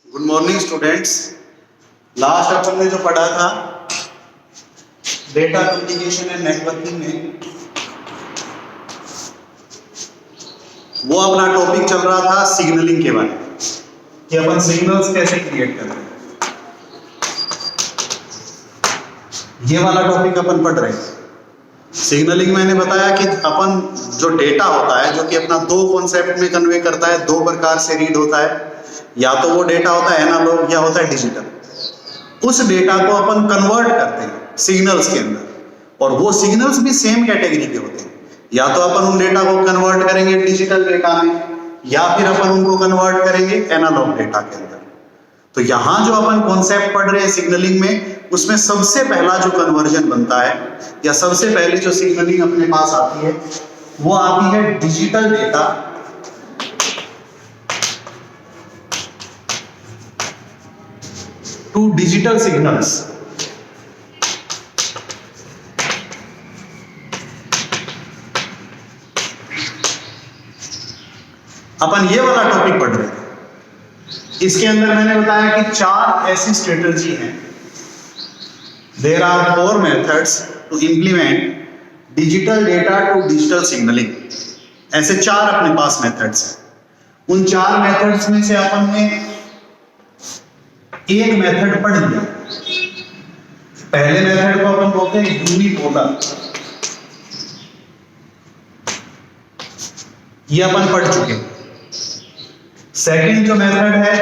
Good morning students. Last अपन ने जो पढ़ा था डेटा कम्युनिकेशन एंड नेटवर्किंग में, वो अपना टॉपिक चल रहा था सिग्नलिंग के बारे में कि अपन सिग्नल्स कैसे क्रिएट करते हैं। ये वाला टॉपिक अपन पढ़ रहे हैं। सिग्नलिंग मैंने बताया कि अपन जो डेटा होता है, जो कि अपना दो कॉन्सेप्ट में कन्वे करता है, दो प्रकार से रीड होता है। या तो वो डेटा होता है एनालॉग या होता है डिजिटल। उस डेटा को अपन कन्वर्ट करते हैं सिग्नल्स के अंदर, और वो सिग्नल्स भी सेम कैटेगरी के होते हैं। या तो अपन उन डेटा को कन्वर्ट करेंगे डिजिटल डेटा में, या फिर अपन उनको कन्वर्ट करेंगे एनालॉग डेटा के अंदर। तो यहाँ जो अपन कॉन्सेप्ट पढ़ रहे हैं सिग्नलिंग में, उसमें सबसे पहला जो कन्वर्जन बनता है या सबसे पहली जो सिग्नलिंग अपने पास आती है, वो आती है digital data to digital signals. अपन ये वाला टॉपिक पढ़ रहे थे। इसके अंदर मैंने बताया कि चार ऐसी स्ट्रेटजी हैं। There are 4 methods to implement digital data to digital signalling. ऐसे चार अपने पास मेथड्स हैं। उन चार मेथड्स में से अपन ने एक मेथड पढ़ लिया। पहले मेथड को अपन बोलते हैं यूनिपोलर, ये अपन पढ़ चुके हैं। सेकंड जो मेथड है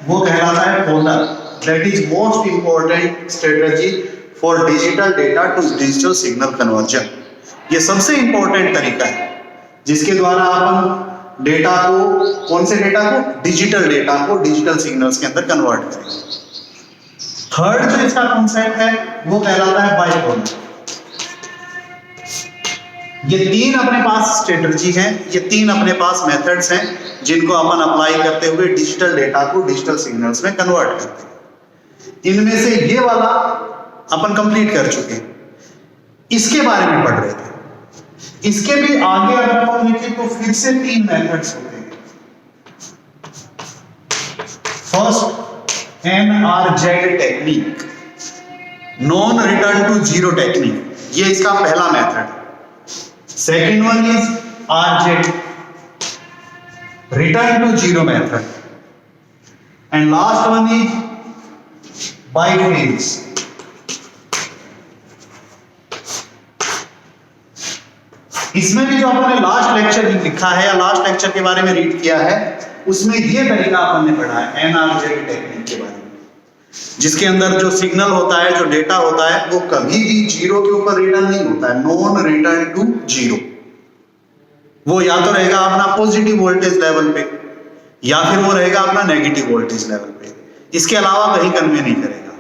वो कहलाता है polar, that is most important strategy for digital data to digital signal conversion. ये सबसे इंपॉर्टेंट तरीका है जिसके द्वारा अपन डेटा को, कौन से डेटा को, डिजिटल डेटा को डिजिटल सिग्नल्स के अंदर कन्वर्ट करेंगे। थर्ड जो इसका कॉन्सेप्ट है वो कहलाता है बाइपोलर। ये तीन अपने पास स्ट्रेटजी हैं, ये तीन अपने पास मेथड्स हैं जिनको अपन अप्लाई करते हुए डिजिटल डेटा को डिजिटल सिग्नल्स में कन्वर्ट करते हैं। इनमें से ये वाला अपन कंप्लीट कर चुके हैं, इसके बारे में पढ़ रहे थे। इसके भी आगे अगर अपन लिखे तो फिर से तीन मेथड्स होते हैं। First NRZ technique, non return to zero technique, ये इसका पहला method. Second one is RZ, return to zero method, and last one is biphase. इसमें भी जो अपन ने लास्ट लेक्चर लिखा है या लास्ट लेक्चर के बारे में रीड किया है, उसमें ये तरीका अपन ने पढ़ा है NRZ टेक्निक के बारे में, जिसके अंदर जो सिग्नल होता है, जो डेटा होता है, वो कभी भी जीरो के ऊपर रिटर्न नहीं होता है। Non return to zero. वो या तो रहेगा अपना पॉजिटिव वोल्टेज लेवल पे, या फिर वो रहेगा अपना नेगेटिव वोल्टेज लेवल पे। इसके अलावा कहीं कन्वे नहीं करेगा।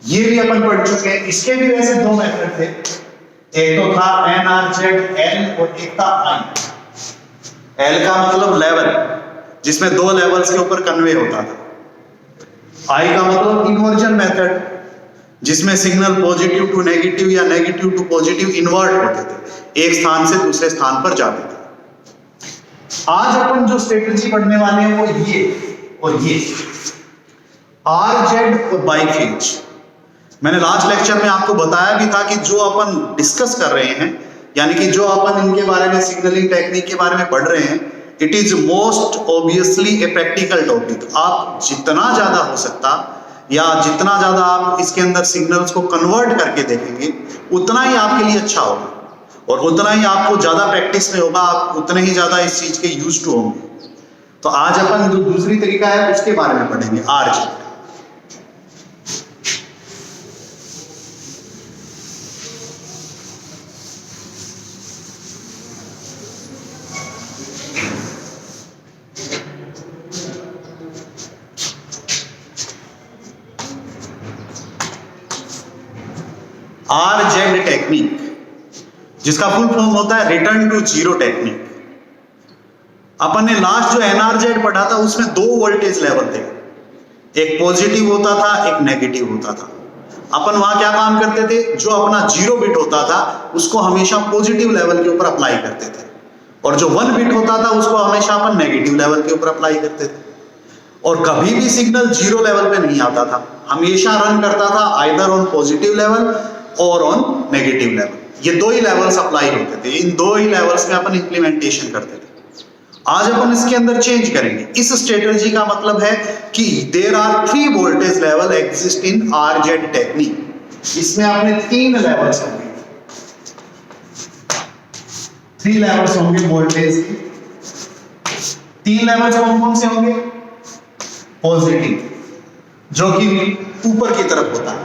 ये भी अपन पढ़ चुके हैं। इसके भी वैसे दो मेथड थे, एक तो था NRZ-L और एक था I। L का मतलब लेवल, जिसमें दो लेवल्स के ऊपर कन्वे होता था। I का मतलब इन्वर्जन मेथड, जिसमें सिग्नल पॉजिटिव टू नेगेटिव या नेगेटिव टू पॉजिटिव इन्वर्ट होते थे, एक स्थान से दूसरे स्थान पर जाते थे। आज अपन जो स्ट्रेटजी पढ़ने वाले हैं वो ये और ये, RZ और बाइफेज। मैंने लास्ट लेक्चर में आपको बताया भी था कि जो अपन डिस्कस कर रहे हैं, यानी कि जो अपन इनके बारे में, सिग्नलिंग टेक्निक के बारे में पढ़ रहे हैं, it is most obviously a practical topic. आप जितना ज्यादा हो सकता या जितना ज्यादा आप इसके अंदर सिग्नल्स को कन्वर्ट करके देखेंगे, उतना ही आपके लिए अच्छा होगा, और उतना ही आपको ज्यादा प्रैक्टिस में होगा, आप उतने ही ज्यादा इस चीज के यूज टू होंगे। तो आज अपन जो दूसरी तरीका है उसके बारे में पढ़ेंगे, RZ। RZ टेक्निक, जिसका फुल फॉर्म होता है रिटर्न टू जीरो टेक्निक। अपन ने लास्ट जो NRZ पढ़ा था उसमें दो वोल्टेज लेवल थे, एक पॉजिटिव होता था, एक नेगेटिव होता था। अपन वहां क्या काम करते थे, जो अपना 0 बिट होता था उसको हमेशा पॉजिटिव लेवल के ऊपर अप्लाई करते थे, और जो 1 बिट होता था उसको हमेशा अपन नेगेटिव लेवल के ऊपर अप्लाई करते थे। और कभी भी सिग्नल जीरो लेवल पे नहीं आता था, हमेशा रन करता था आइदर ऑन पॉजिटिव लेवल और ऑन नेगेटिव लेवल। ये दो ही लेवल्स अप्लाई होते थे, इन दो ही लेवल्स में अपन इंप्लीमेंटेशन करते थे। आज अपन इसके अंदर चेंज करेंगे। इस स्ट्रेटजी का मतलब है कि there are 3 voltage level exist in RZ technique. इसमें आपने 3 लेवल्स होंगे, 3 लेवल्स होंगे वोल्टेज के। 3 लेवल्स कौन से होंगे? पॉजिटिव, जो कि ऊपर की तरफ होता है,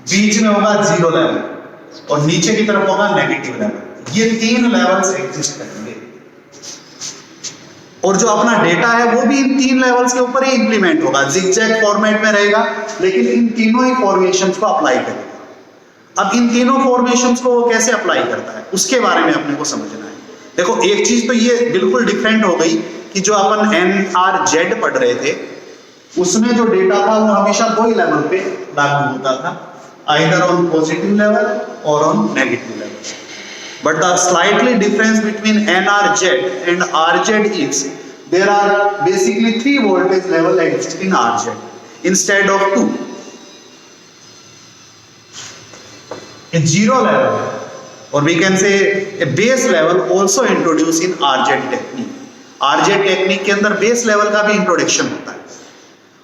बीच में होगा जीरो लेवल और नीचे की तरफ होगा नेगेटिव लेवल। ये 3 लेवल्स एग्जिस्ट करेंगे और जो अपना डेटा है वो भी इन 3 लेवल्स के ऊपर ही इंप्लीमेंट होगा, जिगजैग फॉर्मेट में रहेगा, लेकिन इन तीनों ही फॉर्मेशंस को अप्लाई करेगा। अब इन तीनों फॉर्मेशंस को वो कैसे अप्लाई करता है उसके बारे में अपने को समझना है। देखो, एक चीज तो ये बिल्कुल डिफरेंट हो गई कि जो अपन NRZ पढ़ रहे थे उसमें जो डेटा था वो हमेशा दो ही लेवल पे लागू होता था, आइदर ऑन पॉजिटिव लेवल और on negative level. But the slightly difference between NRZ and RZ is there are basically 3 voltage level exist in RZ instead of 2। A zero level or we can say a base level also introduced in RZ technique। RZ technique के अंदर base level का भी introduction होता है।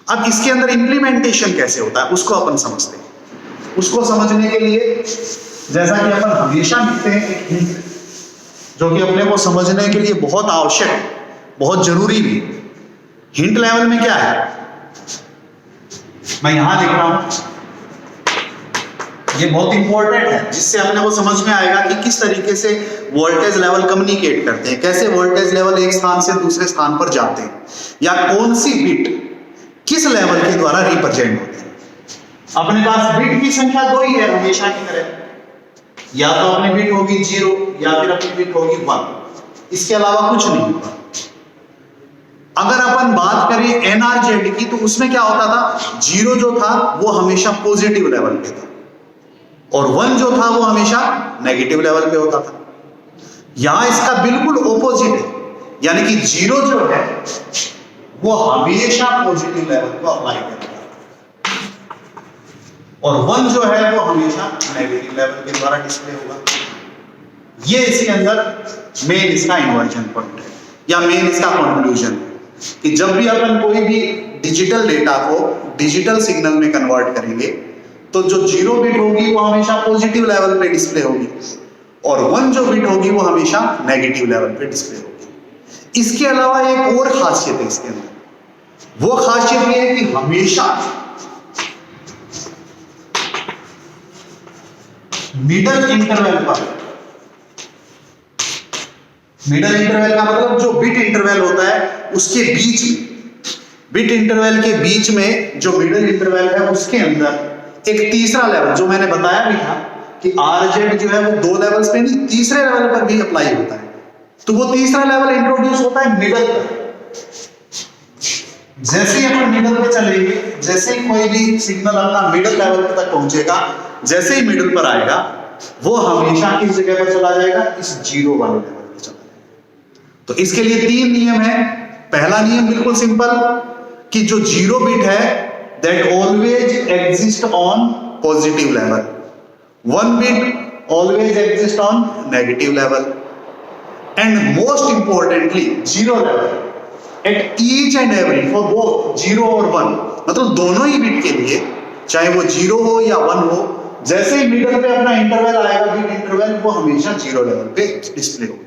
अब इसके अंदर implementation कैसे होता है उसको अपन समझते हैं। उसको समझने के लिए जैसा कि अपन हमेशा लिखते हैं एक हिंट, जो कि अपने को समझने के लिए बहुत आवश्यक है, बहुत जरूरी भी। हिंट लेवल में क्या है, मैं यहां लिख रहा हूं, ये बहुत इंपॉर्टेंट है, जिससे अपने को समझ में आएगा कि किस तरीके से वोल्टेज लेवल कम्युनिकेट करते हैं, कैसे वोल्टेज लेवल एक स्थान से दूसरे स्थान पर जाते हैं, या कौन सी बिट किस लेवल के द्वारा रिप्रेजेंट होते हैं। अपने पास बिट की संख्या 2 ही है हमेशा की तरह, या तो अपनी बिट होगी 0 या फिर अपनी बिट होगी 1, इसके अलावा कुछ नहीं होगा। अगर अपन बात करें NRZ की तो उसमें क्या होता था, 0 जो था वो हमेशा पॉजिटिव लेवल पे था और 1 जो था वो हमेशा नेगेटिव लेवल पे होता था। यहां इसका बिल्कुल ऑपोजिट है, यानी कि 0 जो है वो हमेशा पॉजिटिव लेवल को अप्लाई करेगा और 1 जो है वो हमेशा नेगेटिव लेवल के द्वारा डिस्प्ले होगा। ये इसके अंदर मेन इसका इन्वर्जन पॉइंट है या मेन इसका कंक्लूजन है कि जब भी अपन कोई भी डिजिटल डेटा को डिजिटल सिग्नल में कन्वर्ट करेंगे तो जो 0 बिट होगी वो हमेशा पॉजिटिव लेवल पे डिस्प्ले होगी और 1 जो बिट होगी वो हमेशा नेगेटिव लेवल पे डिस्प्ले होगी। इसके अलावा एक और खासियत है इसके अंदर, वो खासियत ये है कि हमेशा मिडल इंटरवल पर, मिडल इंटरवल का मतलब जो बिट इंटरवल होता है उसके बीच में, बिट इंटरवल के बीच में जो मिडल इंटरवल है उसके अंदर एक तीसरा लेवल, जो मैंने बताया भी था कि RZ जो है वो 2 लेवल्स पे नहीं, तीसरे लेवल पर भी अप्लाई होता है। तो वो तीसरा लेवल इंट्रोड्यूस होता है मिडल पर। जैसे ही अपन मिडल पे चलेंगे, जैसे ही कोई भी सिग्नल अपना मिडल लेवल तक पहुंचेगा, जैसे ही मिडल पर आएगा वो हमेशा किस जगह पर चला जाएगा, इस 0 वाले लेवल पर चला जाएगा। तो इसके लिए 3 नियम है। पहला नियम बिल्कुल सिंपल कि जो 0 बिट है that always exist on positive level, 1 bit always exist on negative level, and most importantly 0 level at each and every for both 0 और 1, मतलब दोनों ही बिट के लिए, चाहे वो 0 हो या 1 हो, जैसे ही मिडल पे अपना इंटरवल आएगा बिट इंटरवल, वो हमेशा 0 लेवल पे डिस्प्ले होगी।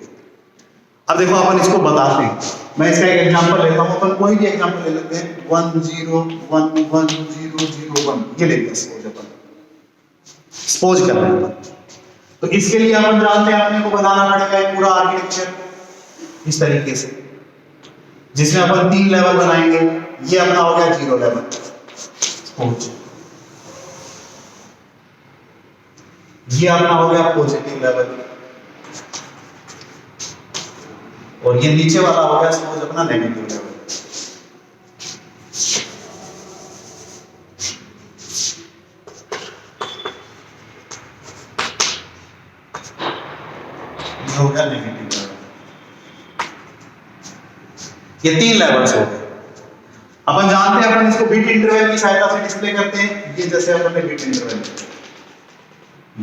अब देखो अपन इसको बताते हैं, मैं इसका एक एग्जांपल लेता हूं, अपन कोई भी एग्जांपल ले लेते हैं, 1 0 1 1 0 0 1, ये ले लिया सपोज अपन, सपोज कर रहे हैं। तो इसके लिए अपन जानते हैं अपने को बनाना पड़ेगा एक पूरा आर्किटेक्चर इस तरीके से, जिसमें अपन 3 लेवल बनाएंगे। ये अपना हो गया 0 लेवल, सपोज ये अपना हो गया पॉजिटिव लेवल, और ये नीचे वाला हो गया सपोज अपना नेगेटिव लेवल। ये हो गया नेगेटिव लेवल। ये 3 लेवल्स हो गए। अपन यहां पे अपन इसको बिट इंटरवल की सहायता से डिस्प्ले करते हैं। ये जैसे अपन ने बिट इंटरवल,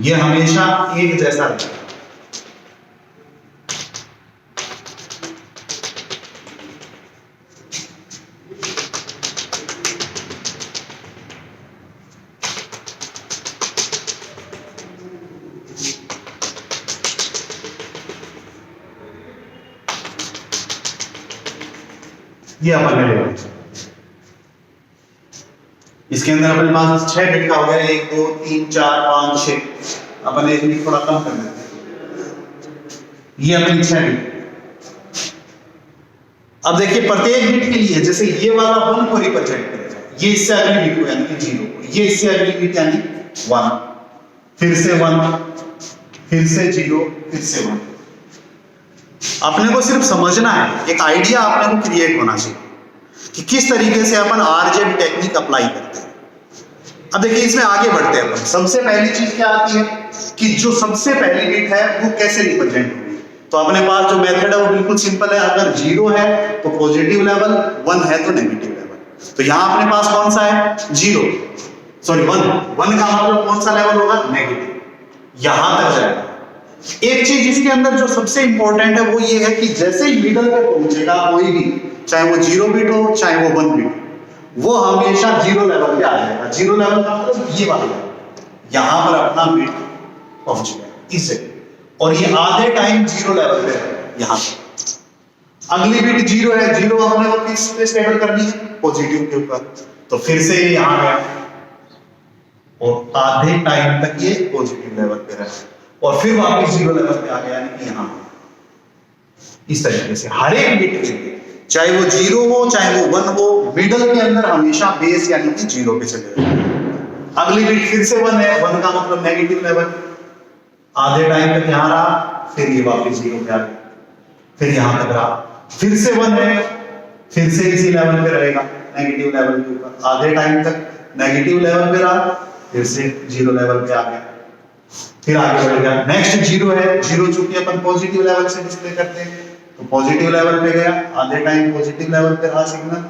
ये हमेशा एक जैसा रहेगा। ये अपन ने ले, इसके अंदर अपने पास 6 बिट का हो गया, 1 2 3 4 5 6, अपन एक बिट थोड़ा कम कर देते हैं। ये अपनी 6 बिट। अब देखिए प्रत्येक बिट के लिए जैसे ये वाला 1 को रिप्रेजेंट करेगा, ये इससे अगली बिट को यानी कि 0 को, ये इससे अगली बिट यानी 1, फिर से 1, फिर से 0, फिर से 1। अपने को सिर्फ समझना है, एक आइडिया अपने को क्रिएट होना चाहिए कि किस तरीके से अपन आरजेड टेक्निक अप्लाई करते हैं। अब देखिए इसमें आगे बढ़ते हैं अपन। सबसे पहली चीज क्या आती है कि जो सबसे पहली बिट है वो कैसे रिप्रेजेंट होगी। तो अपने पास जो मेथड है वो बिल्कुल सिंपल है। अगर 0 है तो पॉजिटिव लेवल, 1 है तो नेगेटिव लेवल। तो यहां अपने पास कौन सा है 0, सॉरी 1 का मतलब कौन सा लेवल होगा नेगेटिव, यहां तक जाएगा। एक चीज इसके अंदर जो सबसे इंपॉर्टेंट है वो ये है कि जैसे ही मिडल पे पहुंचेगा कोई भी, चाहे वो 0 बिट हो चाहे वो 1 बिट, वो हमेशा 0 लेवल पे आ जाएगा। 0 लेवल का मतलब ये वाला, यहां पर अपना बिट पहुंच गया इसे, और ये आधे टाइम 0 लेवल पे है। यहां अगली बिट 0 है, 0 हमने को किस पे स्टेबल करनी है पॉजिटिव के ऊपर, तो फिर से ये यहां गया और आधे टाइम तक ये पॉजिटिव लेवल पे रहा और फिर वापस 0 लेवल पे आ गया, यानी कि यहां इस तरीके से हर एक बिट के लिए, चाहे वो 0 हो चाहे वो 1 हो, मिडल के अंदर हमेशा बेस यानी कि 0 पे चले जाए। अगली बिट फिर से 1 है, 1 का मतलब नेगेटिव लेवल, आधे टाइम तक यहां रहा, फिर ये वापस 0 पे आ गया, फिर यहां तक रहा, फिर से 1 है, फिर से इसी लेवल पे रहेगा नेगेटिव लेवल के ऊपर, आधे टाइम तक नेगेटिव लेवल पे रहा, फिर से 0 लेवल पे आ गया, फिर आगे बढ़ गया। नेक्स्ट 0 है, 0 चूंकि अपन पॉजिटिव लेवल से डिस्प्ले करते हैं तो पॉजिटिव लेवल पे गया, आधे टाइम पॉजिटिव लेवल पे रहा सिग्नल,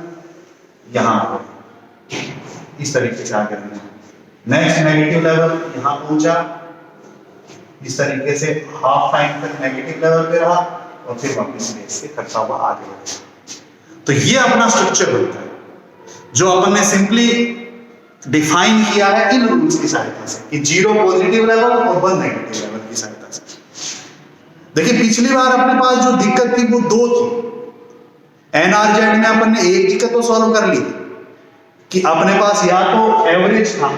यहां पर इस तरीके से आगे बढ़ना। नेक्स्ट नेगेटिव लेवल यहां पहुंचा, इस तरीके से हाफ टाइम तक नेगेटिव लेवल पे रहा और फिर वापस से करता हुआ आगे बढ़ा। तो ये अपना स्ट्रक्चर होता है जो अपन ने सिंपली डिफाइन किया है इन रूल्स की सहायता से कि 0 पॉजिटिव लेवल और 1 नेगेटिव लेवल की सहायता से। देखिए पिछली बार अपने पास जो दिक्कत थी वो 2 थी। एनआरजेड में अपन ने एक दिक्कत तो सॉल्व कर ली कि अपने पास या तो एवरेज था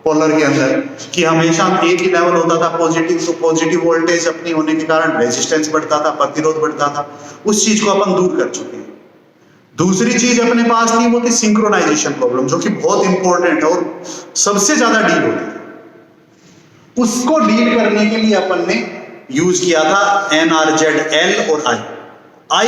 पोलर के अंदर कि हमेशा एक ही लेवल होता था पॉजिटिव, तो पॉजिटिव वोल्टेज अपनी होने के कारण रेजिस्टेंस बढ़ता था, प्रतिरोध बढ़ता था, उस चीज को अपन दूर कर चुके हैं। दूसरी चीज अपने पास थी वो थी सिंक्रोनाइजेशन प्रॉब्लम, जो कि बहुत इंपॉर्टेंट है और सबसे ज्यादा डील होती है। उसको डील करने के लिए अपन ने यूज किया था NRZL और I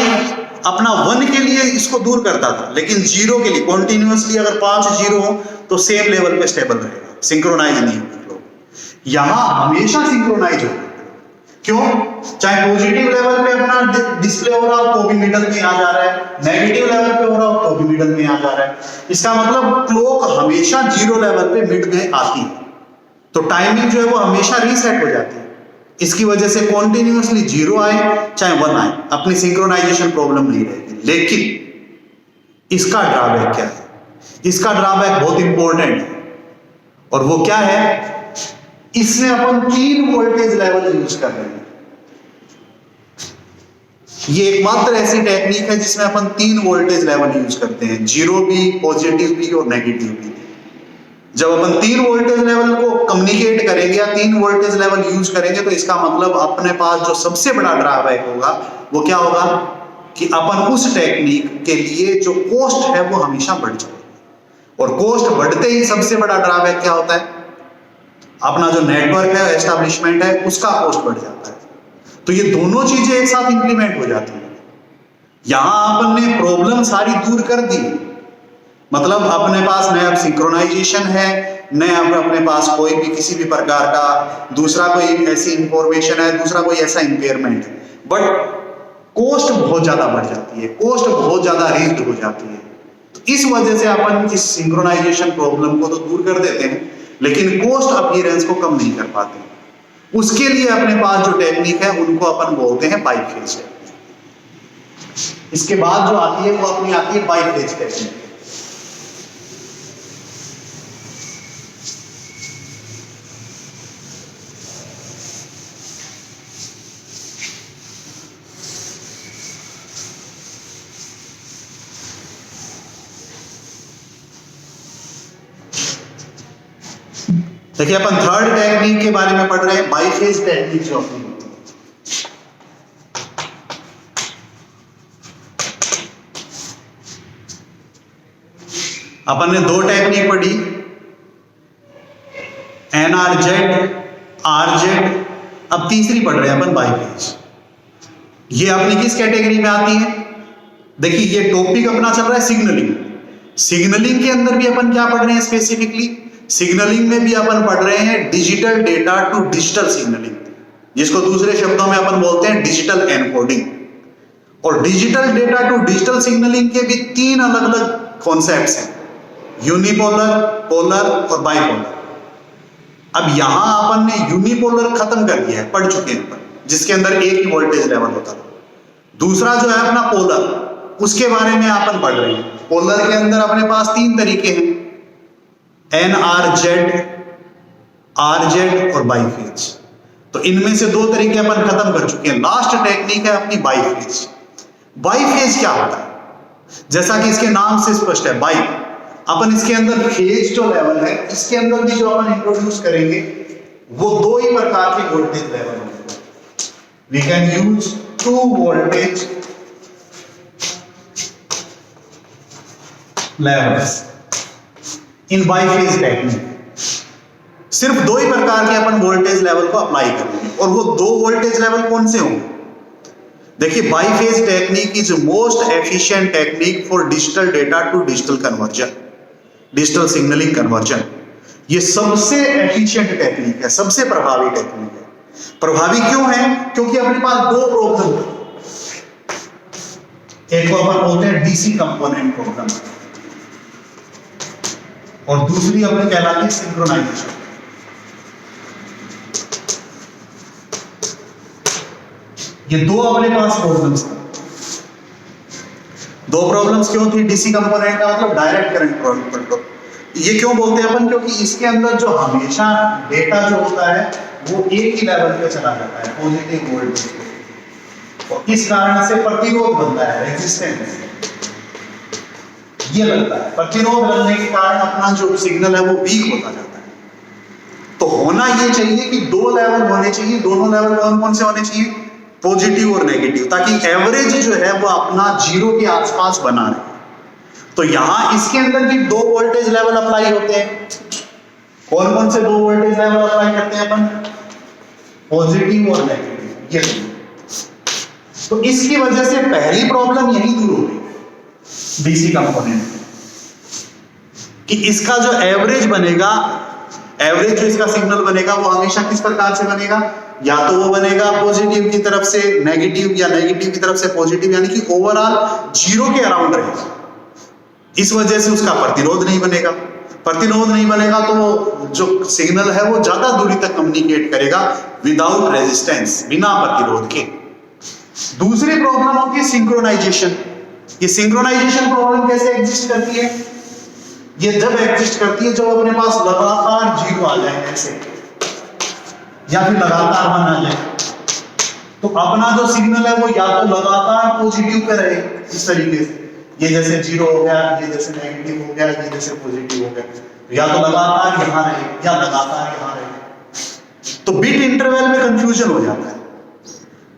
अपना 1 के लिए इसको दूर करता था, लेकिन 0 के लिए कॉन्टिन्यूअसली अगर 5 0 हो तो सेम लेवल पे स्टेबल रहेगा, सिंक्रोनाइज नहीं होगा। यहां हमेशा सिंक्रोनाइज होगा। क्यों? चाहे पॉजिटिव लेवल पे अपना डिस्प्ले हो रहा हो तो भी मिडल में आ जा रहा है, नेगेटिव लेवल पे हो रहा हो तो भी मिडल में आ जा रहा है। इसका मतलब क्लॉक हमेशा 0 लेवल पे मिड में आती है, तो टाइमिंग जो है वो हमेशा रीसेट हो जाती है। इसकी वजह से कॉन्टिन्यूअसली 0 आए चाहे 1 आए, अपनी सिंक्रोनाइजेशन प्रॉब्लम नहीं रहेगी। लेकिन इसका ड्रॉबैक क्या है? इसका ड्रॉबैक बहुत इंपॉर्टेंट है, और वो क्या है? इसमें अपन 3 वोल्टेज लेवल यूज कर रहे हैं। ये एकमात्र ऐसी टेक्निक है जिसमें अपन 3 वोल्टेज लेवल यूज करते हैं, 0 भी, पॉजिटिव भी और नेगेटिव भी। जब अपन 3 वोल्टेज लेवल को कम्युनिकेट करेंगे या 3 वोल्टेज लेवल यूज करेंगे तो इसका मतलब अपने पास जो सबसे बड़ा ड्रॉबैक होगा वो क्या होगा कि अपन उस टेक्निक के लिए जो कॉस्ट है वो हमेशा बढ़ जाएगी, और कॉस्ट बढ़ते ही सबसे बड़ा ड्रॉबैक क्या होता है? अपना जो नेटवर्क है, एस्टैब्लिशमेंट है, उसका कॉस्ट बढ़ जाता है। तो ये दोनों चीजें एक साथ इंप्लीमेंट हो जाती हैं। यहां अपन ने प्रॉब्लम सारी दूर कर दी, मतलब अपने पास नया अब सिंक्रोनाइजेशन है, नया अपने पास कोई भी किसी भी प्रकार का दूसरा कोई ऐसी इंफॉर्मेशन है, दूसरा कोई ऐसा इंपेयरमेंट है, बट कॉस्ट बहुत ज्यादा बढ़ जाती है, कॉस्ट बहुत ज्यादा रीच्ड हो जाती है। तो इस वजह से अपन इस सिंक्रोनाइजेशन प्रॉब्लम को तो दूर कर देते हैं, लेकिन कोस्ट अपीयरेंस को कम नहीं कर पाते। उसके लिए अपने पास जो टेक्निक है उनको अपन बोलते हैं बाइफेज टेक्निक। इसके बाद जो आती है वो अपनी आती है बाइफेज टेक्निक। देखिए अपन थर्ड टेक्निक के बारे में पढ़ रहे हैं, बाइफेज टेक्निक जो अपनी होती है। अपन ने दो टेक्निक पढ़ी, एनआरजेड, आरजेड, अब तीसरी पढ़ रहे हैं अपन बाइफेज। ये अपनी किस कैटेगरी में आती है? देखिए ये टॉपिक अपना चल रहा है सिग्नलिंग। सिग्नलिंग के अंदर भी अपन क्या पढ़ रहे हैं स्पेसिफिकली? सिग्नलिंग में भी अपन पढ़ रहे हैं digital data to digital signalling, जिसको दूसरे शब्दों में अपन बोलते हैं डिजिटल एनकोडिंग। और digital data to digital signalling के भी तीन अलग अलग कॉन्सेप्ट्स हैं, यूनिपोलर, पोलर और बाइपोलर। अब यहां अपन ने यूनिपोलर खत्म कर दिया है, पढ़ चुके हैं अपन, जिसके अंदर एक ही वोल्टेज लेवल होता था। दूसरा जो है अपना पोलर, उसके बारे में अपन पढ़ रहे हैं। पोलर के अंदर अपने पास तीन तरीके हैं, एनआरजेड, आरजेड और बाइफेज। तो इनमें से दो तरीके अपन खत्म कर चुके हैं। लास्ट टेक्निक है अपनी बाइफेज। बाइफेज क्या होता है? जैसा कि इसके नाम से स्पष्ट है, बाई, अपन इसके अंदर फेज जो लेवल है, इसके अंदर भी जो अपन इंट्रोड्यूस करेंगे वो दो ही प्रकार के वोल्टेज लेवल होंगे। We can use two voltage levels in biphase technique. सिर्फ दो ही प्रकार के अपन वोल्टेज लेवल को अप्लाई करेंगे, और वो दो वोल्टेज लेवल कौन से होंगे? देखिए biphase technique is most efficient technique for digital data to digital conversion, digital signalling conversion. ये सबसे एफिशिएंट टेक्निक है, सबसे प्रभावी टेक्निक है। प्रभावी क्यों है? क्योंकि अपने पास दो प्रॉब्लम, एक को अपन बोलते हैं डीसी कंपोनेंट प्रॉब्लम, और दूसरी अपने कहलाती है सिंक्रोनाइजेशन। ये दो अपने पास प्रॉब्लम्स हैं। दो प्रॉब्लम्स क्यों थी? डीसी कंपोनेंट का मतलब डायरेक्ट करंट कंट्रोल। ये क्यों बोलते हैं अपन? क्योंकि इसके अंदर जो हमेशा डेटा जो होता है वो एक ही लेवल पे चला जाता है, पॉजिटिव वोल्टेज पे, और इस कारण से प्रतिरोध बनता है, रेजिस्टेंस ये लगता है। प्रतिरोध बनने के कारण अपना जो सिग्नल है वो वीक होता जाता है। तो होना ये चाहिए कि दो लेवल होने चाहिए। दोनों लेवल कौन कौन से होने चाहिए? पॉजिटिव और नेगेटिव, ताकि एवरेज जो है वो अपना जीरो के आसपास बना रहे। तो यहां इसके अंदर भी दो वोल्टेज लेवल अप्लाई होते हैं। कौन कौन से दो वोल्टेज लेवल अप्लाई करते हैं अपन? पॉजिटिव और नेगेटिव, ये। तो इसकी वजह से पहली प्रॉब्लम यही दूर हो गई डीसी कंपोनेंट, कि इसका जो एवरेज बनेगा, एवरेज जो इसका सिग्नल बनेगा वो हमेशा किस प्रकार से बनेगा? या तो वो बनेगा पॉजिटिव की तरफ से नेगेटिव, या नेगेटिव की तरफ से पॉजिटिव, यानी कि ओवरऑल जीरो के अराउंड रहेगा। इस वजह से उसका प्रतिरोध नहीं बनेगा। प्रतिरोध नहीं बनेगा तो जो सिग्नल है वो ज्यादा दूरी तक कम्युनिकेट करेगा विदाउट रेजिस्टेंस, बिना प्रतिरोध के। दूसरी प्रॉब्लम होती है सिंक्रोनाइजेशन। ये सिंक्रोनाइजेशन प्रॉब्लम कैसे एग्जिस्ट करती है? ये जब एग्जिस्ट करती है जब अपने पास लगातार जीरो आ जाए ऐसे, या फिर लगातार वन आ जाए, तो अपना जो सिग्नल है वो या तो लगातार पॉजिटिव पे रहे इस तरीके से, ये जैसे जीरो हो गया, ये जैसे नेगेटिव हो गया, ये जैसे पॉजिटिव हो गया, या तो लगातार यहां रहे या लगातार यहां रहे। तो बिट इंटरवल में कंफ्यूजन हो जाता है,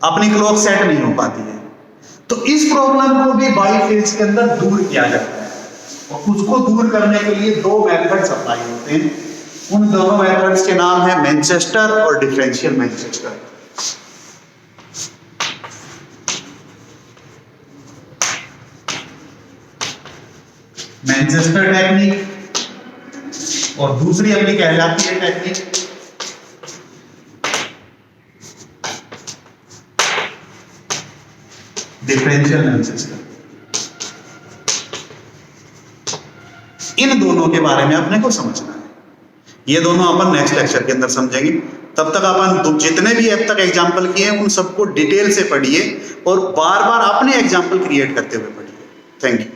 अपनी क्लॉक सेट नहीं हो पाती है। तो इस प्रॉब्लम को भी बाइफेज के अंदर दूर किया जाता है, और उसको दूर करने के लिए दो मेथड्स अप्लाई होते हैं। उन दोनों मेथड्स के नाम है मैनचेस्टर और डिफरेंशियल मैनचेस्टर। मैनचेस्टर टेक्निक, और दूसरी अपनी कहलाती है टेक्निक डिफरेंशियल मैनचेस्टर। इन दोनों के बारे में अपने को समझना है। ये दोनों अपन नेक्स्ट लेक्चर के अंदर समझेंगे। तब तक अपन जितने भी अब तक एग्जाम्पल किए हैं उन सबको डिटेल से पढ़िए और बार बार अपने एग्जाम्पल क्रिएट करते हुए पढ़िए। Thank you.